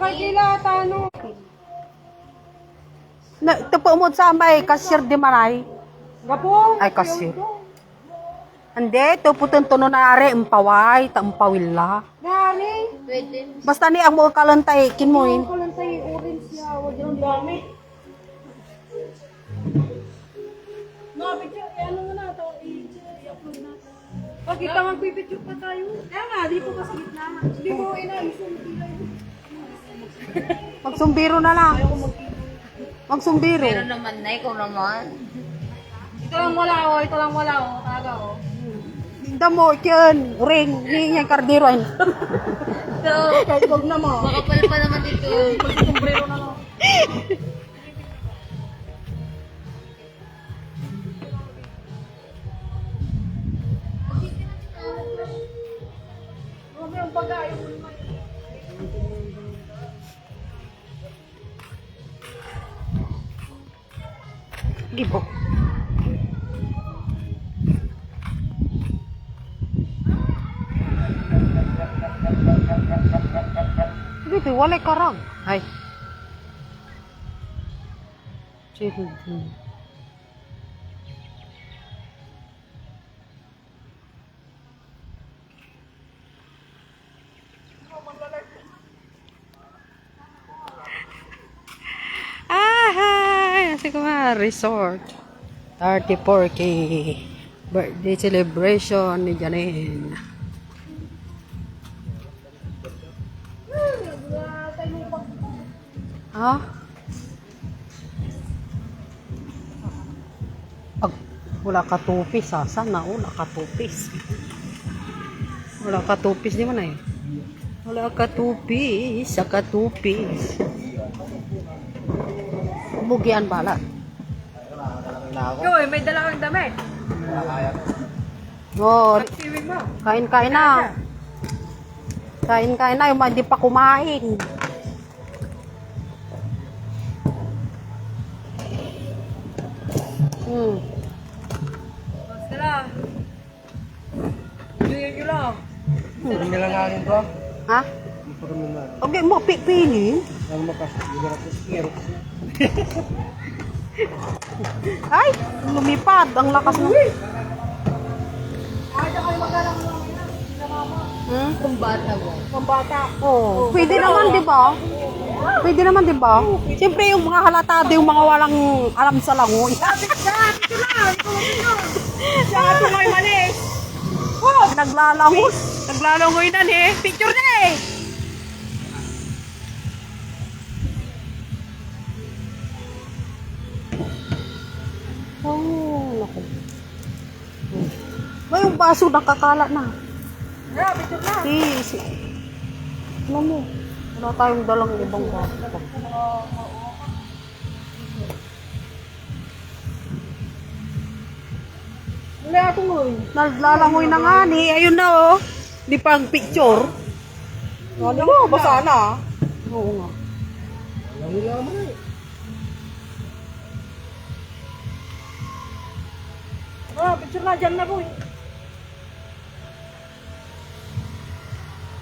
kay kila tano. Na, ito po mo sa may cashier di maray. Gapo. Ay, cashier. Hindi, ito po tuntuno na ari, empaway, tampawila. Gani. Basta ni ang mga kalantay, kinmoin. Ko lang tayo orange niya. Huwag yung dami. Picture, ano nga na ito, i-upload na. Pagkita magpipicture pa tayo. Kaya nga, di po kasi gitna. Hindi mo inaisong. Magsumbiro na lang. Magsumbiro. Pero naman na, ikaw naman. Ito lang wala o, ito lang wala o. Taga o. Damo, yun, ring, ni yung kardiro. So, Kahit huwag na mo. makapal pa naman dito. Sombrero na lang. Grabe ang pag-ayon. Gibo. Dito, wala karang. Ay. Sige. Hi! Kasi ko nga, resort. 34K. Birthday celebration ni Janine. Ha? Pag wala ka tupis, ha? Sana wala ka tupis. Wala ka tupis, di man eh. Wala ka tupis, sa katupis. Bugian bala. Yoy, may dala kang damit. Oh, Siwing mo. kain-kain na. Kain-kain na, yung mga hindi pa kumain. Basta lang. Yun lang. Nilalangin ko. Ha? Okay, mo pipili. Ang makas, yung Ay, lumipad. Ang lakas ng... Ay, kayo magalang mo. Hmm? Kung bata mo. Pambata. Oh, pwede naman, di ba? Pwede naman, di ba? Siyempre, yung mga halatado, yung mga walang alam sa langoy. Siya ito may malis. Naglalangoy. Naglalangoy na eh. Picture na eh. Oh, naku. May yung baso nakakala na. Yeah, picture na. Si. Ano mo? Wala tayong dalang ibang baso. Wala ako ngoy. Naglalangoy na nga ni. Ayun na oh. Di pang picture. Ano mo, basa na. Oo nga. Ah, picture na dyan na boy.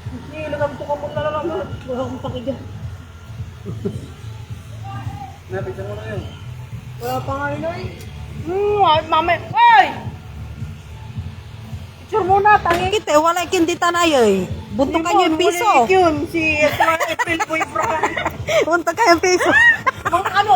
Hindi, lagam ko kamot na lang. Wala akong pakigyan. Napicture mo na yun. Wala pa nga yun eh. Ay, mami. Ay! Picture muna, tangi. Kite, wala ikindita na yun. Bunto ka yung piso. Yun, si April Boyfriend. Bunto ka yung piso. Mga ano,